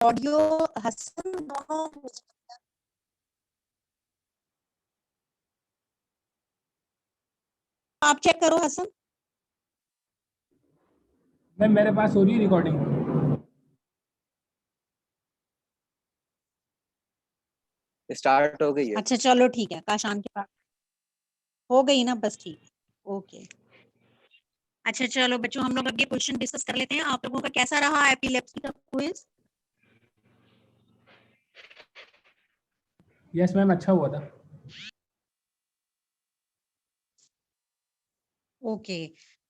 Audio Hasan दोनों आप check करो हसन। मैम मेरे पास हो रही है रिकॉर्डिंग। स्टार्ट हो गई है। अच्छा चलो ठीक है, काशान के पास हो गई ना, बस ठीक, ओके। अच्छा चलो बच्चों, हम लोग अब ये क्वेश्चन डिस्कस कर लेते हैं। आप लोगों का कैसा रहा एपिलेप्सी का क्विज? यस मैम, अच्छा हुआ था। ओके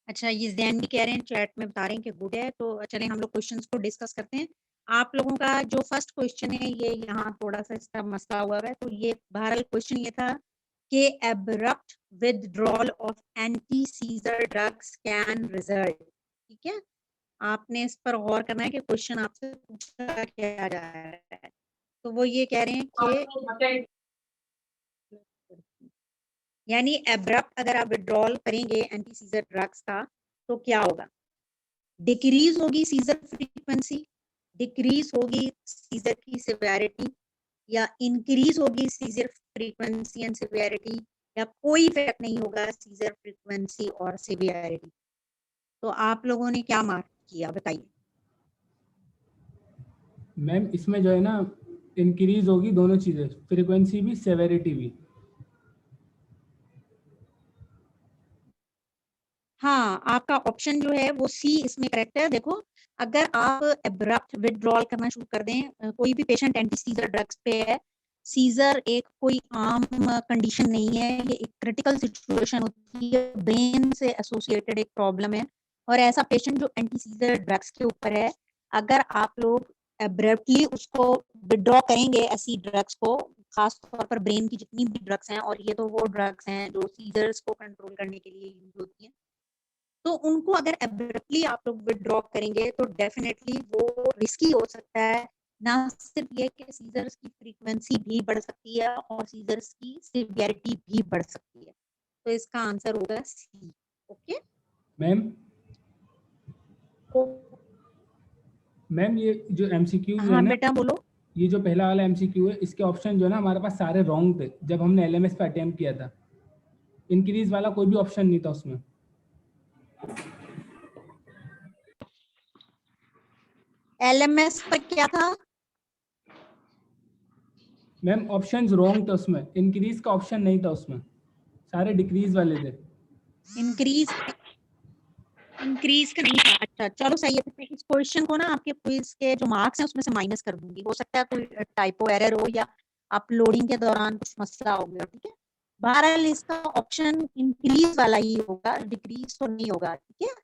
अच्छा, ये जैन भी कह रहे हैं, चैट में बता रहे हैं कि गुड है। तो चलें हम लोग क्वेश्चंस को डिस्कस करते हैं। आप लोगों का जो फर्स्ट क्वेश्चन है, ये यहाँ थोड़ा सा इसका मसला हुआ है। तो ये बहरहाल क्वेश्चन ये था कि abrupt withdrawal of anti scissor drugs can result. ठीक है, आपने इस पर गौर करना है कि क्वेश्चन आपसे पूछा क्या जा रहा है। तो वो ये कह रहे हैं कि यानी एब्रप्ट अगर आप विड्रॉल करेंगे एंटी सीजर ड्रग्स का तो क्या होगा? डिक्रीज होगी सीजर फ्रीक्वेंसी, डिक्रीज होगी सीजर की सिवियरिटी, या इंक्रीज होगी सीजर फ्रीक्वेंसी एंड सिवियरिटी, या कोई इफेक्ट नहीं होगा सीजर फ्रीक्वेंसी और सिवियरिटी। तो आप लोगों ने क्या मार्क किया बताइए? मैम इसमें जो है ना, इंक्रीज होगी दोनों चीजें, फ्रीक्वेंसी भी सेवेरिटी भी। हाँ, आपका ऑप्शन जो है वो सी इसमें करेक्ट है। देखो, अगर आप एब्रप्ट विथड्रॉल करना शुरू कर दें, कोई भी पेशेंट एंटी सीजर ड्रग्स पे है, सीजर एक कोई आम कंडीशन नहीं है, ये एक क्रिटिकल सिचुएशन होती है, ब्रेन से एसोसिएटेड एक प्रॉब्लम है। और ऐसा पेशेंट जो एंटी सीजर ड्रग्स के ऊपर है, अगर आप लोग एब्रप्टली उसको विथड्रॉ करेंगे ऐसी ड्रग्स को, खास तौर पर ब्रेन की जितनी भी ड्रग्स हैं, और ये तो वो ड्रग्स हैं जो सीजर्स को कंट्रोल करने के लिए यूज होती हैं, तो उनको अगर एब्रप्टली आप लोग विथड्रॉ करेंगे तो डेफिनेटली वो रिस्की हो सकता है। ना सिर्फ ये कि सीजर्स की फ्रीक्वेंसी भी बढ़ सकती है और सीजर्स की सिवियरिटी भी बढ़ सकती है। तो इसका आंसर होगा सी। ओके मैम मैम ये जो एमसीक्यूज है हाँ ना, बेटा बोलो। ये जो पहला वाला एमसीक्यू है, इसके ऑप्शन जो है ना हमारे पास सारे रॉन्ग थे जब हमने एलएमएस पे अटेम्प्ट किया था। इंक्रीज वाला कोई भी ऑप्शन नहीं था उसमें। एलएमएस पर क्या था? मैम ऑप्शंस रॉन्ग थे उसमें, इंक्रीज का ऑप्शन नहीं था उसमें, सारे डिक्रीज वाले थे। इंक्रीज इंक्रीज का नहीं था। अच्छा चलो सही है, तो मैं इस क्वेश्चन को ना आपके क्विज के जो मार्क्स हैं उसमें से माइनस कर दूंगी। हो सकता है कोई टाइपो एरर हो या अपलोडिंग के दौरान कुछ मसला हो गया। ठीक है, बहरहाल इसका ऑप्शन इंक्रीज वाला ही होगा, डिक्रीज तो नहीं होगा। ठीक है,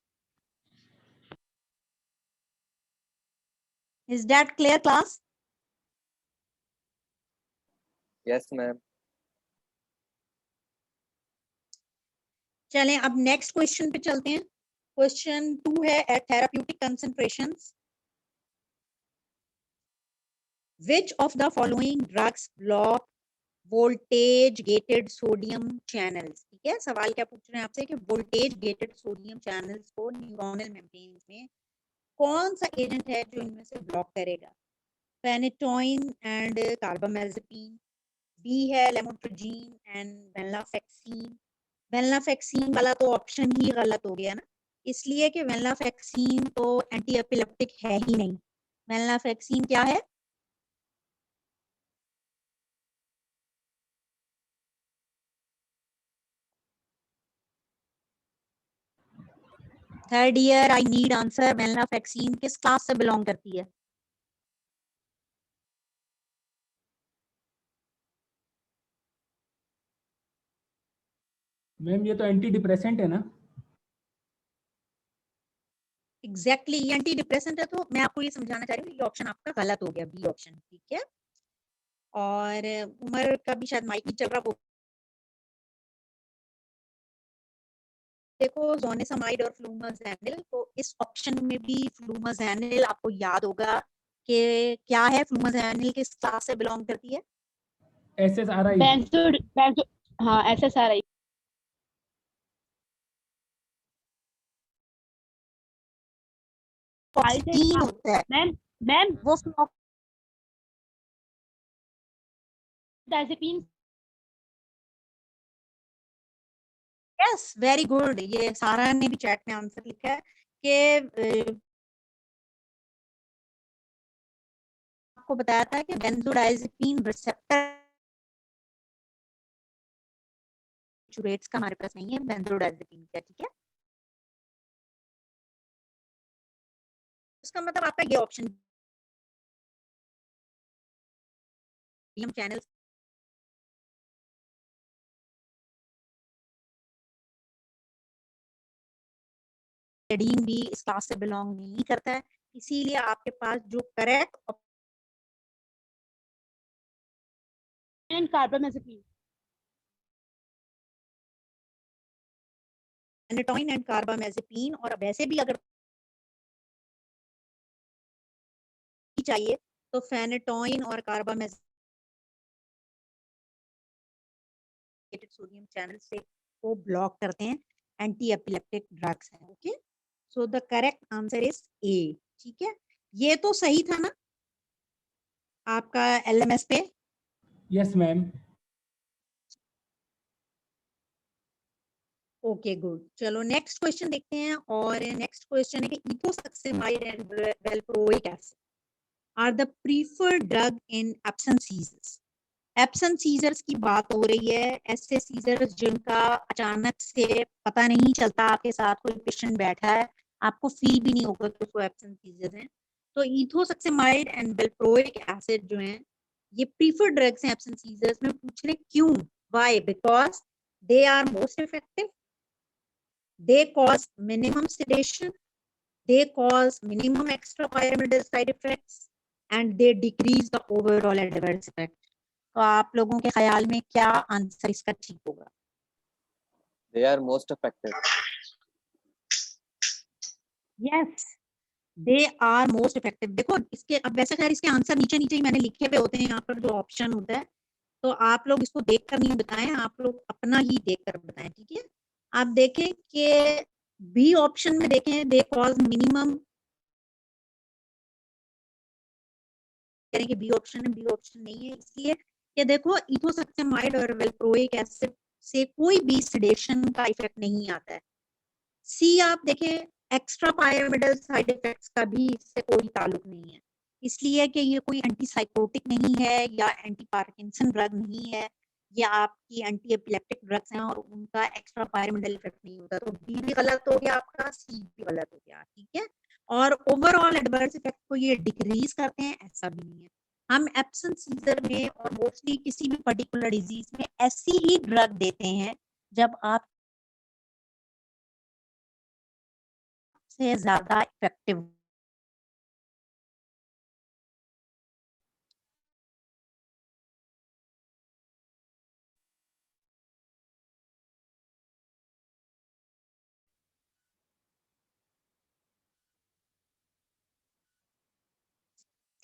is that clear class? Yes ma'am. चलें अब नेक्स्ट क्वेश्चन पे चलते हैं। क्वेश्चन 2 है, at therapeutic concentrations which of the following drugs block voltage gated sodium channels? ठीक है, सवाल क्या पूछ रहे हैं आपसे कि वोल्टेज गेटेड सोडियम चैनल्स को न्यूरोनल मेम्ब्रेन्स में कौन सा एजेंट है जो इनमें से ब्लॉक करेगा? फेनेटोइन एंड कार्बामेज़ेपिन, बी है लेमोट्रिजीन एंड वेनलाफैक्सीन। वेनलाफैक्सीन वाला तो ऑप्शन ही गलत हो गया ना, इसलिए कि वेनलाफैक्सीन तो एंटी एपिलेप्टिक है ही नहीं। वेनलाफैक्सीन क्या है? Third year I need answer. Venlafaxine किस क्लास से बिलोंग करती है? मैम ये तो एंटी डिप्रेसेंट है ना। एग्जैक्टली ये एंटी डिप्रेसेंट है। तो मैं आपको ये समझाना चाह रही हूँ, ये ऑप्शन आपका गलत हो गया, बी ऑप्शन। ठीक है, और उमर का भी शायद माइक नहीं चल रहा। वो देखो, जोनेसामाइड और फ्लूमाजेनिल, तो इस ऑप्शन में भी फ्लूमाजेनिल आपको याद होगा कि क्या है, फ्लूमाजेनिल किस क्लास से बिलोंग करती है? एसएसआरआई। बेंजो हाँ SSRI। होता है मैम मैम वो Diazepine. Yes, very good. ये सारा ने भी चैट में आंसर लिखा है कि आपको बताया था कि बेंजोडाइजेपिन रिसेप्टर रेट्स का हमारे पास नहीं है, बेंजोडाइजेपिन का, ठीक है। इसका मतलब आपका ये ऑप्शन चैनल भी इस क्लास से बिलोंग नहीं करता है, इसीलिए आपके पास जो correct And carbamazepine. Phenytoin and carbamazepine, और वैसे भी अगर चाहिए तो फेनेटोइन और कार्बामेजेटेड सोडियम चैनल से को ब्लॉक करते हैं, एंटी एपिलेप्टिक ड्रग्स हैं। Okay, so the correct answer is a, ठीक है। ये तो सही था ना आपका एलएमएस पे? Yes ma'am. ओके गुड, चलो नेक्स्ट क्वेश्चन देखते हैं। और नेक्स्ट क्वेश्चन है कि ethosuximide and valproic acid are the preferred drug in absent seizures. Absent seizures की बात हो रही है, ऐसे सीजर्स जिनका अचानक से पता नहीं चलता, आपके साथ कोई पेशेंट बैठा है, आपको फील भी नहीं होगा कि उसको एब्सेंट सीजर्स हैं। तो इथोसक्सेमाइड एंड वेलप्रोइक एसिड जो हैं ये प्रीफर्ड ड्रग्स हैं एब्सेंट सीजर्स में। पूछ रहे क्यों? Why? Because they are most effective, they cause minimum sedation, they cause minimum extrapyramidal side effects, and they decrease the overall adverse effect. तो आप लोगों के ख्याल में क्या आंसर इसका ठीक होगा? They are most effective. Yes, they are most effective. देखो इसके, अब वैसे खैर इसके आंसर नीचे नीचे ही मैंने लिखे हुए होते हैं यहाँ पर जो ऑप्शन होता है, तो आप लोग इसको देखकर नहीं बताएं, आप लोग अपना ही देखकर बताएं, ठीक है। आप देखें कि बी ऑप्शन में देखें, दे कॉज मिनिमम, करें कि बी ऑप्शन है, बी ऑप्शन नहीं है, इसलिए कि देखो इथोसक्सेमाइड और वेलप्रोइक एसिड से कोई भी सेडेशन का इफेक्ट नहीं आता है। सी आप देखें, एक्स्ट्रा पायरामिडल साइड इफेक्ट्स का भी इससे कोई ताल्लुक नहीं है, इसलिए कि ये कोई एंटीसाइकोटिक नहीं है या एंटी पार्किंसन ड्रग नहीं है, या आपकी एंटी एपिलेप्टिक ड्रग्स हैं और उनका एक्स्ट्रा पायरामिडल इफेक्ट नहीं होता। तो बी भी गलत हो गया आपका, सी भी गलत हो गया, ठीक है। और ओवरऑल एडवर्स इफेक्ट को ये डिक्रीज करते हैं, ऐसा भी नहीं है। हम एब्सेंट सीजर में और मोस्टली किसी भी पर्टिकुलर डिजीज में ऐसी ही ड्रग देते हैं जब आप से ज्यादा इफेक्टिव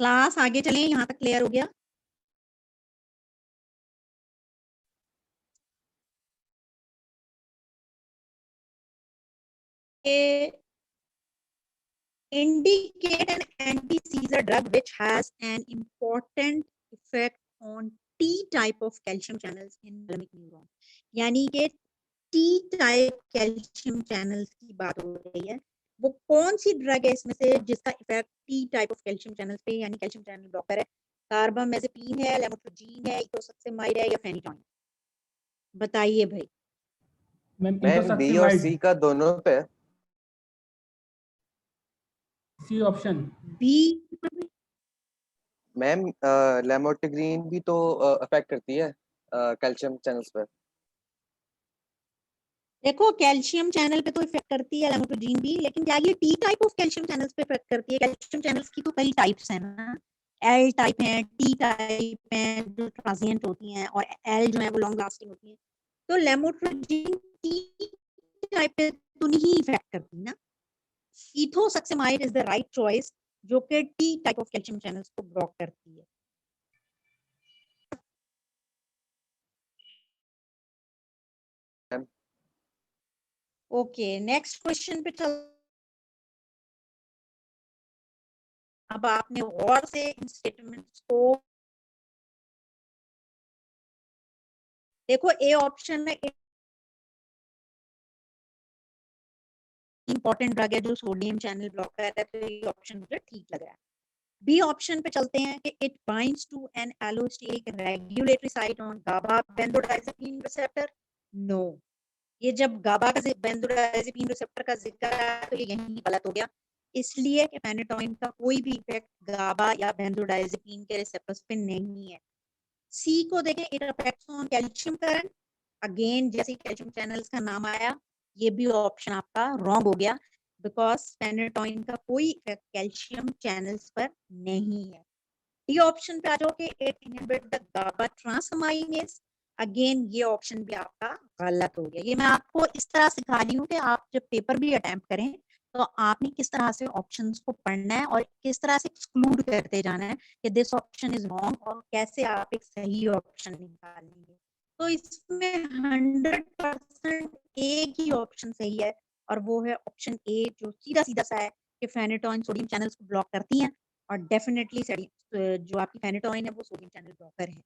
क्लास आगे चलें, यहाँ तक क्लियर हो गया? indicate an anti-seizure drug which has an important effect on T type of calcium channels in thalamic neuron. यानी कि T type calcium channels की बात हो रही है, वो कौन सी ड्रग है इसमें से जिसका effect T type of calcium channels पे यानी calcium channel blocker है? कार्बामेजेपिन है, लेमोट्रोजीन है, इथोसक्सेमाइड है या फेनिटोइन? बताइए भाई। मैम मैम बी और सी का दोनों पे। C option. B? Ma'am lamotrigine भी तो अफेक्ट करती है कैल्शियम चैनल्स पे। देखो कैल्शियम चैनल पे तो इफेक्ट करती है लेमोट्रोजीन भी, लेकिन क्या ये T type of calcium channels पे इफेक्ट करती है? कैल्शियम चैनल्स की तो कई टाइप्स हैं ना, एल टाइप है, टी टाइप है जो ट्रांजिएंट होती हैं, और एल जो है वो लॉन्ग लास्टिंग होती है। तो लेमोट्रोजीन टी टाइप पे तो नहीं इफेक्ट करती ना। इथोसक्सेमाइड इज द राइट चॉइस जो कि T type of calcium channels को ब्लॉक करती है। ओके, नेक्स्ट क्वेश्चन पे चल। अब आपने गौर से इन स्टेटमेंट्स को देखो ए ऑप्शन में इंपॉर्टेंट ड्रग है जो सोडियम चैनल ब्लॉकर है, तो ये ऑप्शन मुझे ठीक लग रहा है। बी ऑप्शन पे चलते हैं कि it binds to N allosteric regulatory site on Gauba benzodiazepine receptor. No, ये जब गाबा का बेंजोडाइजेपिन रिसेप्टर का जिक्र है तो ये यहीं गलत हो गया, इसलिए कि फेनेटोइन का कोई भी इफेक्ट गाबा या बेंजोडाइजेपिन के रिसेप्टर्स पे नहीं है। सी को देखें, it affects on calcium current. Again जैसे कैल्शियम चैनल्स का नाम आया, ये भी ऑप्शन आपका रॉन्ग हो गया, बिकॉज फेनेटोइन का कोई इफेक्ट कैल्शियम चैनल्स पर नहीं है। डी ऑप्शन पे आ जाओ कि it inhibit the GABA transaminase. Again ये ऑप्शन भी आपका गलत हो गया। ये मैं आपको इस तरह सिखा रही हूँ कि आप जब पेपर भी अटेम्प्ट करें तो आपने किस तरह से ऑप्शंस को पढ़ना है और किस तरह से एक्सक्लूड करते जाना है कि दिस ऑप्शन इज रॉन्ग, और कैसे आप एक सही ऑप्शन निकालेंगे। तो इसमें 100% एक ही ऑप्शन सही है, और वो है ऑप्शन ए, जो सीधा सीधा सा है कि फेनेटोइन सोडियम चैनल्स को ब्लॉक करती हैं, और डेफिनेटली जो आपकी फेनेटोइन है वो सोडियम चैनल ब्लॉकर है।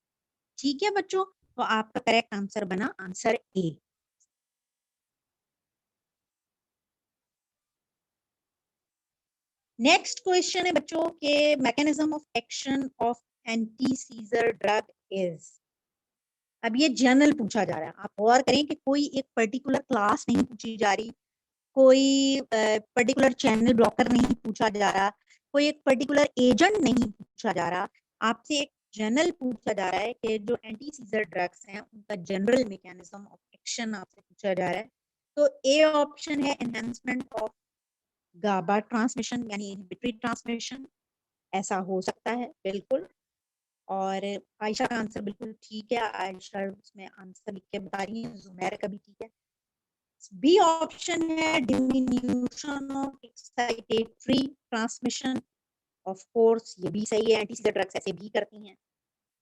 ठीक है बच्चों, तो आपका करेक्ट आंसर बना आंसर ए। नेक्स्ट क्वेश्चन है बच्चों के mechanism of action of anti scissor drug is. अब ये जनरल पूछा जा रहा है, आप गौर करें कि कोई एक पर्टिकुलर क्लास नहीं पूछी जा रही, कोई पर्टिकुलर चैनल ब्लॉकर नहीं पूछा जा रहा, कोई एक पर्टिकुलर एजेंट नहीं पूछा जा रहा, आपसे एक जनरल पूछा जा रहा है कि जो एंटी सीजर ड्रग्स हैं उनका जनरल मैकेनिज्म ऑफ एक्शन आपसे पूछा जा रहा है। तो ए ऑप्शन है एनहांसमेंट ऑफ गाबा ट्रांसमिशन, यानी इनहिबिटरी ट्रांसमिशन, ऐसा हो सकता है बिल्कुल। और आयशा का आंसर बिल्कुल ठीक है, आयशा उसमें आंसर लिख के बता रही है, जुमैर का भी ठीक है। बी ऑप्शन है diminution of excitatory transmission, of course ये भी सही है, एंटी सीजर ड्रग्स ऐसे भी करती हैं,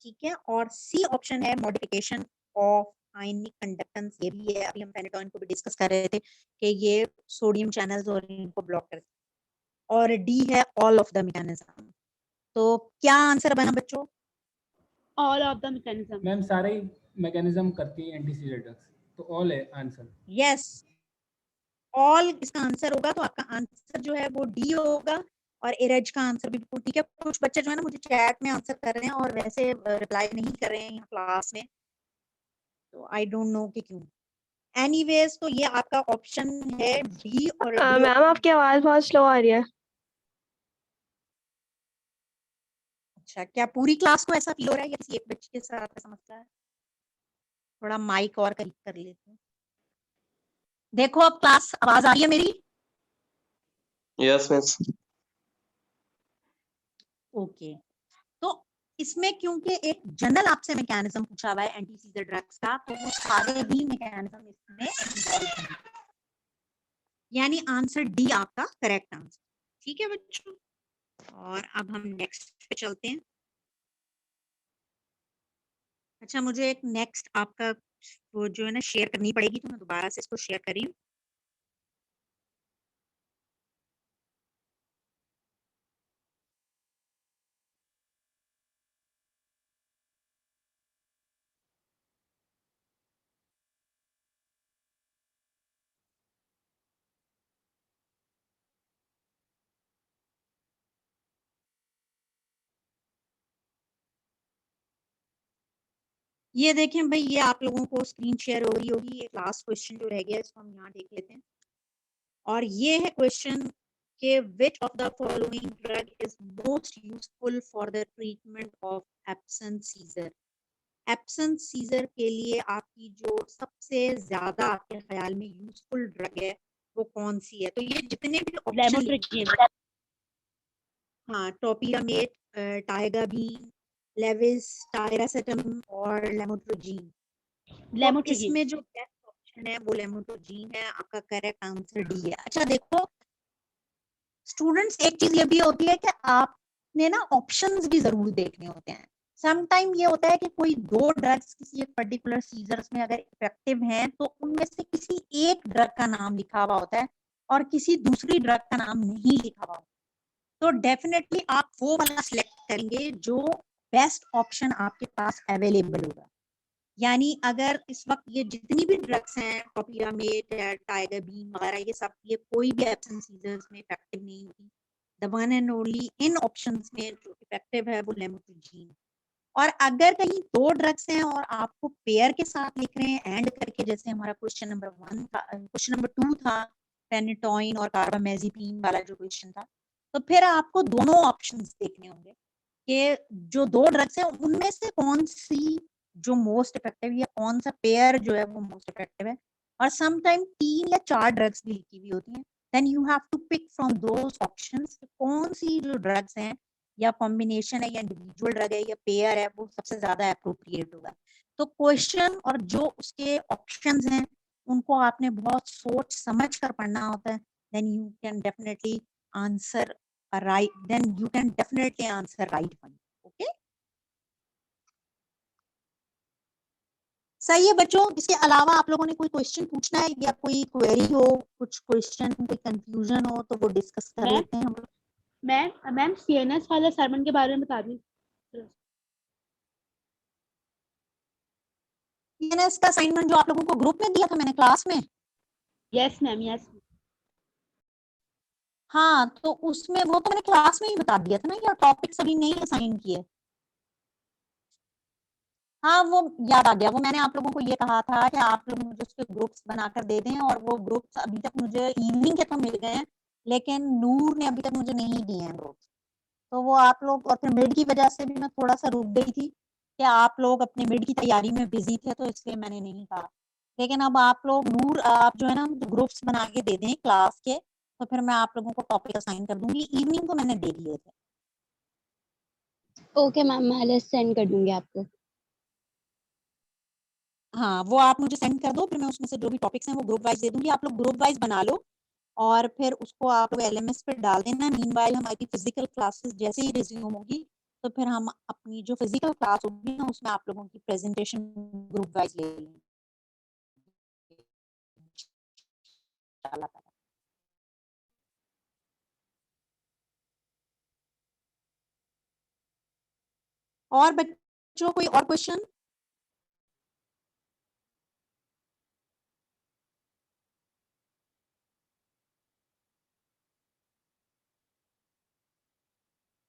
ठीक है। और सी ऑप्शन है मॉडिफिकेशन ऑफ आयनिक कंडक्टेंस, ये भी है, अभी हम फेनेटोइन को भी डिस्कस कर रहे थे कि ये सोडियम चैनल्स और इनको ब्लॉक करते हैं। और डी है ऑल ऑफ द मैकेनिज्म। तो क्या आंसर बना बच्चों? All of the mechanism. Ma'am सारे ही मैकेनिज्म करती है एंटी सीजर ड्रग्स, तो ऑल है आंसर। यस, ऑल इसका आंसर होगा, तो आपका आंसर जो है वो डी होगा। और एरज का आंसर भी बिल्कुल ठीक है। कुछ बच्चे जो है ना मुझे चैट में आंसर कर रहे हैं और वैसे रिप्लाई नहीं कर रहे हैं यहाँ क्लास में, तो आई डोंट नो कि क्यों। एनीवेज, तो ये आपका ऑप्शन है डी। और मैम आपकी आवाज बहुत स्लो आ रही है। अच्छा, क्या पूरी क्लास को ऐसा फील हो रहा है या किसी एक बच्चे के साथ ऐसा मसला है? थोड़ा माइक और करीब कर लेते हैं। देखो अब क्लास आवाज आ रही है मेरी? Yes miss. ओके, तो इसमें क्योंकि एक जनरल आपसे मैकेनिज्म पूछा हुआ है एंटी सीजर ड्रग्स का, तो वो सारे भी मैकेनिज्म इसमें involved हैं। यानी आंसर डी आपका करेक्ट आंसर। ठीक है बच्चों, और अब हम नेक्स्ट पे चलते हैं। अच्छा, मुझे एक नेक्स्ट आपका वो जो है ना शेयर करनी पड़ेगी, तो मैं दोबारा से इसको शेयर कर रही हूँ। ये देखें भाई, ये आप लोगों को स्क्रीन शेयर हो रही होगी। ये लास्ट क्वेश्चन जो रह गया इसको हम यहाँ देख लेते हैं। और ये है क्वेश्चन कि which of the following drug is most useful for the treatment of absent seizure। absent seizure के लिए आपकी जो सबसे ज्यादा आपके ख्याल में यूजफुल ड्रग है वो कौन सी है? तो ये जितने भी ऑप्शन, लेमोट्रिजीन। हाँ, टोपिरामेट, टाइगाबीन, लेविस, टायरासेटाम और लेमोट्रोजीन। तो लेमोट्रिजीन। इसमें जो बेस्ट ऑप्शन है वो लेमोट्रोजीन है। आपका करेक्ट आंसर डी है। अच्छा देखो स्टूडेंट्स, एक चीज ये भी होती है कि आपने ना ऑप्शंस भी जरूर देखने होते हैं। सम टाइम ये होता है कि कोई दो ड्रग्स किसी एक पर्टिकुलर सीजर्स में अगर इफेक्टिव हैं तो उनमें से किसी एक ड्रग का नाम लिखा हुआ होता है और किसी दूसरी ड्रग का नाम नहीं लिखा हुआ होता है। तो डेफिनेटली आप वो वाला सिलेक्ट करेंगे जो बेस्ट ऑप्शन आपके पास अवेलेबल होगा। यानी अगर इस वक्त ये जितनी भी ड्रग्स हैं, टोपिरामेट है, टाइगर बीन वगैरह, ये सब, ये कोई भी एब्सेंट सीजर्स में इफेक्टिव नहीं होती। The one and only in options में जो इफेक्टिव है वो लेमोट्रिजीन। और अगर कहीं दो ड्रग्स हैं और आपको पेयर के साथ लिख रहे हैं एंड करके, जैसे हमारा क्वेश्चन नंबर 1 था, क्वेश्चन नंबर 2 था फेनिटोइन और कार्बामेज़ेपिन वाला जो क्वेश्चन था, तो फिर आपको दोनों ऑप्शंस देखने होंगे कि जो दो ड्रग्स हैं उनमें से कौन सी जो मोस्ट इफेक्टिव या कौन सा पेयर जो है वो मोस्ट इफेक्टिव है। और समटाइम 3 या 4 ड्रग्स भी लिखी हुई होती हैं, then you have to pick from those options कौन सी जो ड्रग्स हैं या कॉम्बिनेशन है या इंडिविजुअल ड्रग है या पेयर है वो सबसे ज्यादा अप्रोप्रिएट होगा। तो क्वेश्चन और जो उसके ऑप्शंस हैं उनको आपने बहुत सोच समझ कर पढ़ना होता है, then you can definitely answer right, then you can definitely answer right one. Okay, सही है बच्चों। इसके अलावा आप लोगों ने कोई क्वेश्चन पूछना है या कोई क्वेरी हो, कुछ क्वेश्चन, कोई कंफ्यूजन हो तो वो डिस्कस कर लेते हैं हम लोग। मैम सीएनएस वाले सरमन के बारे में बता दी। सीएनएस का असाइनमेंट जो आप लोगों को ग्रुप में दिया था मैंने क्लास में, यस मैम, यस। हाँ तो उसमें वो तो मैंने क्लास में ही बता दिया था ना, या टॉपिक्स अभी नहीं असाइन किए। हाँ वो याद आ गया, वो मैंने आप लोगों को ये कहा था कि आप लोग मुझे उसके ग्रुप्स बनाकर दे दें, और वो ग्रुप्स अभी तक मुझे इवनिंग के तो मिल गए हैं, लेकिन नूर ने अभी तक मुझे नहीं दिए हैं ग्रुप्स। तो वो आप लोग, और फिर मिड की वजह से भी मैं थोड़ा सा रुक गई थी कि आप लोग अपने मिड की तैयारी में बिजी थे, तो इसलिए मैंने नहीं कहा। लेकिन अब आप लोग नूर, आप जो है ना ग्रुप्स बना के दे दें क्लास के, तो फिर मैं आप लोगों को टॉपिक असाइन कर दूंगी। इवनिंग को मैंने दे दिए थे। ओके मैम, मैं लिस्ट सेंड कर दूंगी आपको। हाँ वो आप मुझे सेंड कर दो, फिर मैं उसमें से जो भी टॉपिक्स हैं वो ग्रुप वाइज दे दूंगी। आप लोग ग्रुप वाइज बना लो और फिर उसको आप लोग LMS पे डाल देना। मीनवाइल हमारी फिजिकल क्लासेस जैसे ही रिज्यूम होगी तो फिर हम अपनी जो फिजिकल क्लास होगी ना उसमें आप लोगों की प्रेजेंटेशन ग्रुप वाइज ले लेंगे। और बच्चों कोई और क्वेश्चन?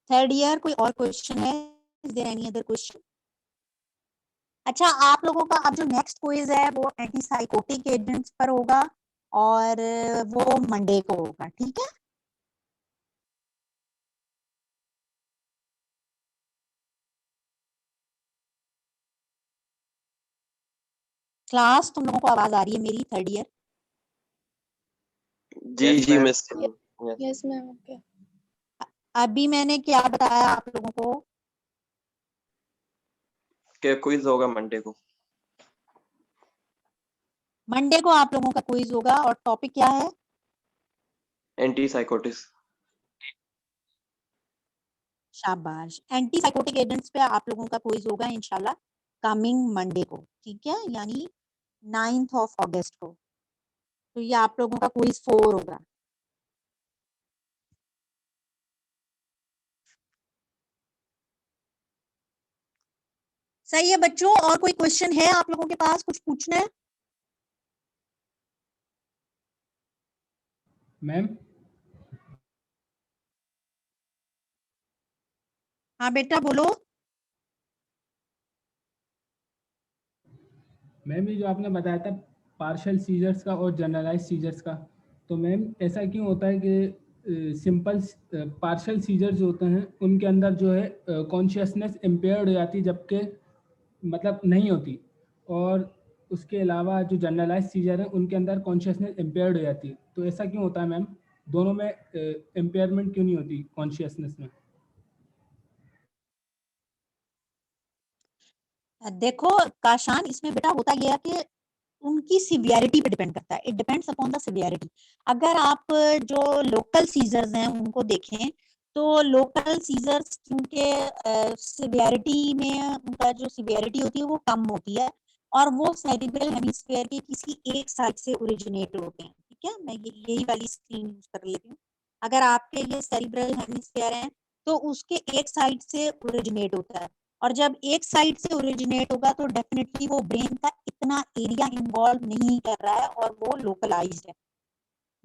थर्ड ईयर कोई और क्वेश्चन है? Is there any other question? अच्छा, आप लोगों का अब जो नेक्स्ट क्विज है वो एंटीसाइकोटिक एजेंट्स पर होगा और वो मंडे को होगा, ठीक है? क्लास, तुम लोगों को आवाज आ रही है मेरी? थर्ड ईयर जी जी मिस। Yes ma'am. ओके, अभी मैंने क्या बताया आप लोगों को? क्या क्विज होगा मंडे को? मंडे को आप लोगों का क्विज होगा और टॉपिक क्या है? एंटीसाइकोटिक्स। शाबाश, एंटीसाइकोटिक एजेंट्स पे आप लोगों का क्विज होगा इंशाल्लाह कमिंग मंडे को, ठीक है, यानी 9th of August को। तो ये आप लोगों का क्विज 4 होगा। सही है बच्चों, और कोई क्वेश्चन है आप लोगों के पास? कुछ पूछना है? मैम हाँ बेटा बोलो। मैम ये जो आपने बताया था पार्शियल सीजर्स का और जनरलाइज सीजर्स का, तो मैम ऐसा क्यों होता है कि सिंपल पार्शियल सीजर्स जो होते हैं उनके अंदर जो है कॉन्शियसनेस इम्पेयर्ड हो जाती है, जबकि मतलब नहीं होती, और उसके अलावा जो जनरलाइज सीजर है उनके अंदर कॉन्शियसनेस इम्पेयर्ड हो जाती है। तो ऐसा क्यों होता है मैम? दोनों में इम्पेयरमेंट क्यों नहीं होती कॉन्शियसनेस में? देखो काशान, इसमें बेटा होता गया कि उनकी सिवियरिटी पे डिपेंड करता है। It depends upon the severity. अगर आप जो लोकल सीजर्स हैं उनको देखें तो लोकल सीजर्स क्योंकि सिवियरिटी में उनका जो सिवियरिटी होती है वो कम होती है और वो सेरिब्रल हेमिस्फीयर के किसी एक साइड से ओरिजिनेट होते हैं, ठीक है। मैं यही वाली स्क्रीन यूज कर लेती हूँ। अगर आपके ये सेरिब्रल हेमिस्फीयर है तो उसके एक साइड से ओरिजिनेट होता है, और जब एक साइड से ओरिजिनेट होगा तो डेफिनेटली वो ब्रेन का इतना एरिया इन्वॉल्व नहीं कर रहा है और वो लोकलाइज्ड है।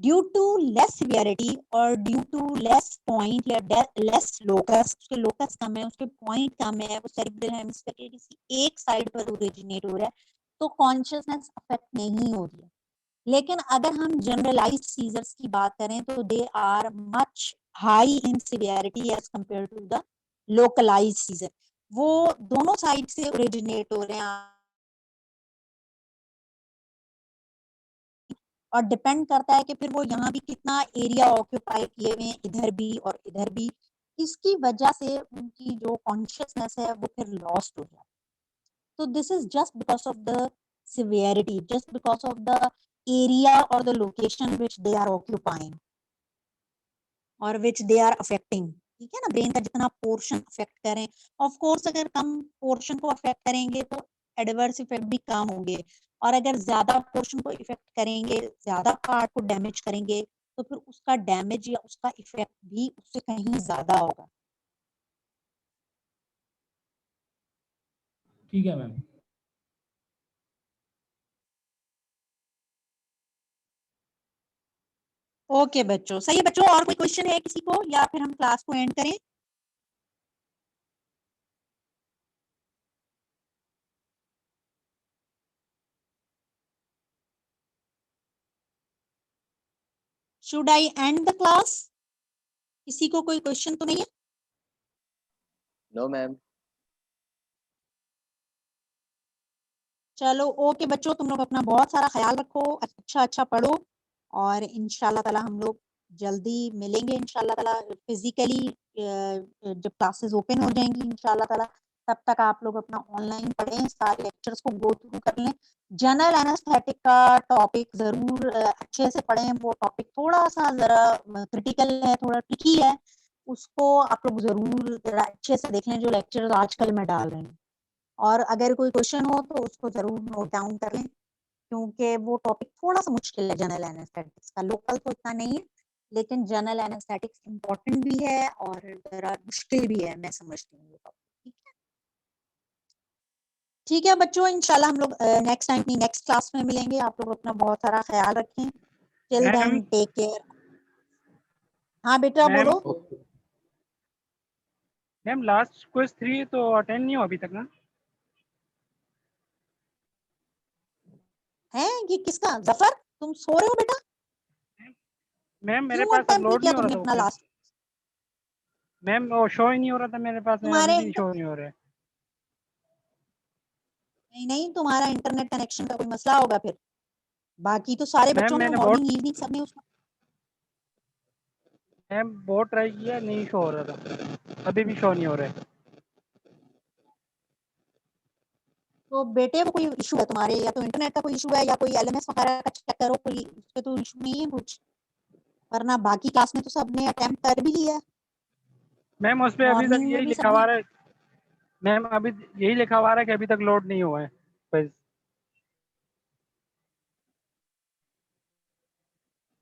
ड्यू टू लेस सिवियरिटी और ड्यू टू लेस पॉइंट या लेस लोकस, उसके लोकस कम है, उसके पॉइंट कम है, वो सेरेब्रल हेमिस्फीयर के किसी एक साइड पर ओरिजिनेट हो रहा है, तो कॉन्शियसनेस अफेक्ट नहीं हो रही है। लेकिन अगर हम जनरलाइज्ड सीजर्स की बात करें तो they are much high in severity as compare to the localized seizure. वो दोनों साइड से ओरिजिनेट हो रहे हैं और डिपेंड करता है कि फिर वो यहाँ भी कितना एरिया ऑक्यूपाई किए हुए हैं, इधर भी और इधर भी। इसकी वजह से उनकी जो कॉन्शियसनेस है वो फिर लॉस्ट हो जाती है। तो this is just because of the severity, just because of the area और the location which they are occupying और विच दे आर अफेक्टिंग। ठीक है ना, ब्रेन का जितना पोर्शन अफेक्ट करें, ऑफ कोर्स अगर कम पोर्शन को अफेक्ट करेंगे तो एडवर्स इफेक्ट भी कम होंगे, और अगर ज्यादा पोर्शन को इफेक्ट करेंगे, ज्यादा पार्ट को डैमेज करेंगे, तो फिर उसका डैमेज या उसका इफेक्ट भी उससे कहीं ज्यादा होगा। ठीक है मैम। ओके बच्चों, सही है बच्चों। और कोई क्वेश्चन है किसी को, या फिर हम क्लास को एंड करें? Should I and the class? किसी को कोई क्वेश्चन तो नहीं है? No ma'am. चलो ओके बच्चों, तुम लोग अपना बहुत सारा ख्याल रखो, अच्छा पढ़ो, और इंशाल्लाह ताला हम लोग जल्दी मिलेंगे इंशाल्लाह ताला फिजिकली जब क्लासेस ओपन हो जाएंगी इंशाल्लाह ताला। तब तक आप लोग अपना ऑनलाइन पढ़ें, सारे लेक्चर्स को गो थ्रू कर लें। जनरल एनेस्थेटिक का टॉपिक जरूर अच्छे से पढ़ें। वो टॉपिक थोड़ा सा जरा क्रिटिकल है, थोड़ा ट्रिकी है, उसको आप लोग जरूर जरा अच्छे से देख लें जो लेक्चर्स आजकल मैं डाल रही हूँ। और अगर कोई क्वेश्चन हो तो उसको जरूर नोट डाउन कर लें, क्योंकि वो टॉपिक थोड़ा सा मुश्किल है जनरल एनेस्थेटिक्स का। लोकल तो इतना नहीं है, लेकिन जनरल एनेस्थेटिक्स इम्पोर्टेंट भी है और जरा मुश्किल भी है, मैं समझती हूँ ये टॉपिक। ठीक है बच्चों, इंशाल्लाह हम लोग नेक्स्ट टाइम अपनी नेक्स्ट क्लास में मिलेंगे। आप लोग अपना बहुत सारा ख्याल रखें। Till then take care. हाँ बेटा बोलो। मैम लास्ट क्विज 3 तो अटेंड नहीं हो अभी तक ना? है ये किसका? जफर, तुम सो रहे हो बेटा? मैम मेरे क्यों पास अटेम्प्ट नहीं अपलोड किया नहीं हो रहा तुमने था अपना वो। लास्ट? मैम वो शो ही नहीं हो रहा था मेरे पास में, अभी तुम्हारे भी शो नहीं हो रहा है। नहीं, तुम्हारा इंटरनेट कनेक्शन का कोई मसला होगा फिर। बाकी तो सारे मैम बच्चों ने मैंने मॉर्निंग इवनिंग सब में उसमें। मैम बहुत ट्राई किया, नहीं शो हो रहा था, अभी भी शो नहीं हो रहा है। तो बेटे वो कोई इशू है तुम्हारे, या तो इंटरनेट का कोई इशू है, या कोई एलएमएस वगैरह का चेक करो, कोई उस पे तो इशू नहीं है कुछ। वरना बाकी क्लास में तो सबने अटेम्प्ट कर भी लिया। मैम उस पे अभी तक मॉर्निंग में यही भी लिखा हुआ सबने। है। मैम अभी यही लिखा हुआ है कि अभी तक लोड नहीं हुआ है क्विज।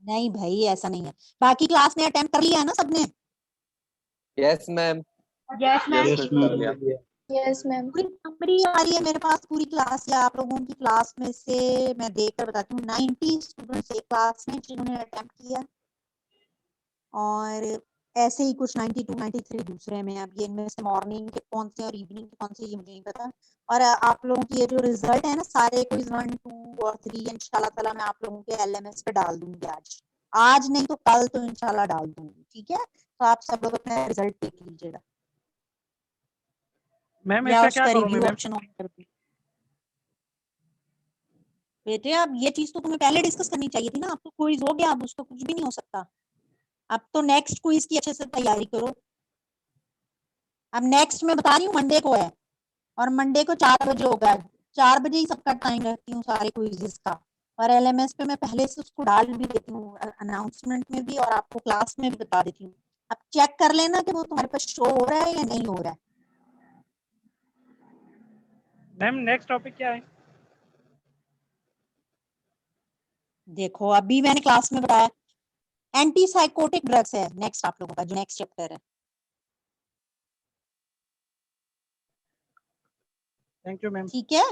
नहीं भाई ऐसा नहीं है, बाकी क्लास ने अटेम्प्ट कर लिया है ना सबने? Yes ma'am. Yes ma'am. Yes ma'am. Yes ma'am. पूरी नंबरी आ रही है मेरे पास, पूरी क्लास या आप लोगों की क्लास में से मैं देखकर बताती हूँ 90 स्टूडेंट्स एक क्लास में जिन्होंने अटेम्प्ट किया, और ऐसे ही कुछ 92 93 दूसरे में। अब ये इनमें से मॉर्निंग के कौन से और इवनिंग के कौन से ये मुझे नहीं पता। और आप लोगों की ये जो रिजल्ट है ना सारे क्विज 1 2 और 3 इंशाल्लाह ताला मैं आप लोगों के एलएमएस पे डाल दूंगी आज नहीं तो कल तो इंशाल्लाह डाल दूंगी। ठीक है, तो आप सब लोग अपना रिजल्ट देख लीजिएगा मैम या इसका क्या उसका करूँ रिव्यू मैम? ऑप्शन ऑन कर दो। बेटे अब ये चीज तो तुम्हें पहले डिस्कस करनी चाहिए थी ना। अब तो क्विज हो गया, अब उसका कुछ भी नहीं हो सकता। अब तो नेक्स्ट क्विज की अच्छे से तैयारी करो। अब नेक्स्ट मैं बता रही हूँ मंडे को है, और मंडे को 4 बजे होगा। 4 बजे ही सबका टाइम रखती हूँ सारे क्विजेस का, और एलएमएस पे मैं पहले से उसको डाल भी देती हूँ अनाउंसमेंट में भी, और आपको क्लास में भी बता देती हूँ। अब चेक कर लेना कि वो तुम्हारे पास शो हो रहा है या नहीं हो रहा है। मैम नेक्स्ट टॉपिक क्या है? देखो अभी मैंने क्लास में बताया, एंटी साइकोटिक ड्रग्स है नेक्स्ट आप लोगों का जो नेक्स्ट चैप्टर है। Thank you ma'am. ठीक है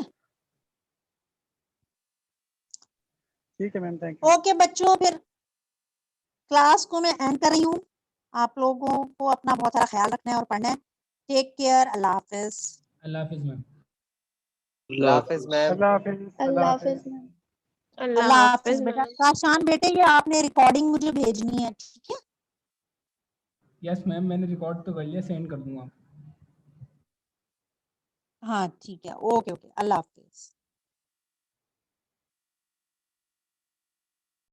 ठीक है मैम, थैंक यू। ओके बच्चों, फिर क्लास को मैं एंड कर रही हूँ। आप लोगों को अपना बहुत सारा ख्याल रखना है और पढ़ना है। टेक केयर, अल्लाह हाफिज। अल्लाह हाफिज मैम। अल्लाह हाफिज मैम। अल्लाह हाफिज। अल्लाह हाफिज मैम। अल्लाह हाफिज बेटा। काशान बेटे, ये आपने रिकॉर्डिंग मुझे भेजनी है, ठीक है? यस मैम, मैंने रिकॉर्ड तो कर लिया, सेंड कर दूंगा। हाँ ठीक है, ओके ओके, अल्लाह हाफिज।